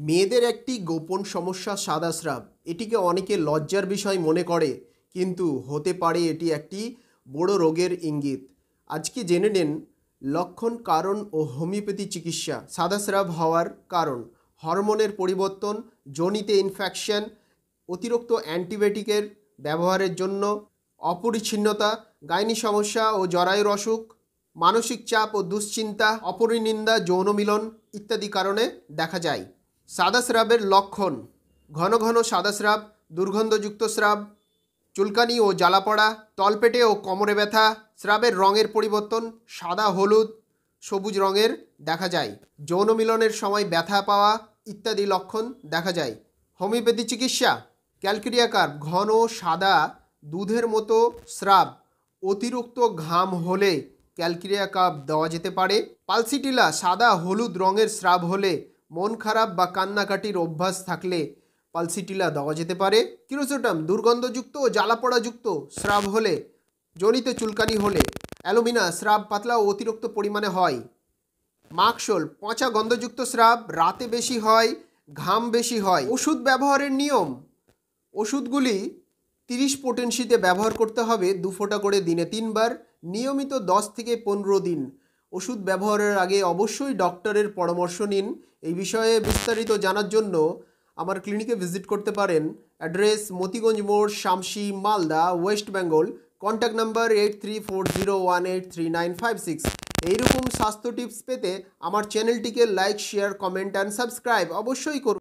মেয়েদের একটি গোপন সমস্যা সাদা স্রাব। এটিকে অনেকে লজ্জার বিষয় মনে করে, কিন্তু হতে পারে এটি একটি বড় রোগের ইঙ্গিত। আজকে জেনে নিন লক্ষণ, কারণ ও হোমিওপ্যাথি চিকিৎসা। সাদা স্রাব হওয়ার কারণ: হরমোনের পরিবর্তন, যোনিতে ইনফেকশন, অতিরিক্ত অ্যান্টিবায়োটিকের ব্যবহারের জন্য, অপরিচ্ছন্নতা, গাইনি সমস্যা ও জরায়ুর অসুখ, মানসিক চাপ ও দুশ্চিন্তা, অপরিনিন্দা, যৌন মিলন ইত্যাদি কারণে দেখা যায়। সাদা স্রাবের লক্ষণ: ঘন ঘন সাদা স্রাব, দুর্গন্ধযুক্ত স্রাব, চুলকানি ও জ্বালাপড়া, তলপেটে ও কোমরে ব্যথা, স্রাবের রঙের পরিবর্তন সাদা, হলুদ, সবুজ রঙের দেখা যায়, যৌন মিলনের সময় ব্যথা পাওয়া ইত্যাদি লক্ষণ দেখা যায়। হোমিওপ্যাথি চিকিৎসা: ক্যালকেরিয়া কার্ভ, ঘন সাদা দুধের মতো স্রাব, অতিরিক্ত ঘাম হলে ক্যালকেরিয়া কার্ভ দেওয়া যেতে পারে। পালসিটিলা, সাদা হলুদ রঙের স্রাব হলে, মন খারাপ বা কান্নাকাটির অভ্যাস থাকলে পালসিটিলা দেওয়া যেতে পারে। ক্রিসোস্টাম, দুর্গন্ধযুক্ত ও জ্বালাপোড়াযুক্ত স্রাব হলে, যোনিতে চুলকানি হলে। অ্যালুমিনা, স্রাব পাতলা ও অতিরিক্ত পরিমাণে হয়। মাকশোল, পচা গন্ধযুক্ত স্রাব, রাতে বেশি হয়, ঘাম বেশি হয়। ওষুধ ব্যবহারের নিয়ম: ওষুধগুলি 30 পোটেন্সিতে ব্যবহার করতে হবে, 2 ফোঁটা করে দিনে 3 বার, নিয়মিত 10 থেকে 15 দিন। ওষুধ ব্যবহারের আগে অবশ্যই ডক্টরের পরামর্শ নিন। এই বিষয়ে বিস্তারিত জানার জন্য আমার ক্লিনিকে ভিজিট করতে পারেন। অ্যাড্রেস: মতিগঞ্জ মোড়, Shamsi, Malda, West Bengal. Contact number 8340183956। এইরকম স্বাস্থ্য টিপস পেতে আমার চ্যানেলটিকে like, share, comment and subscribe অবশ্যই করুন।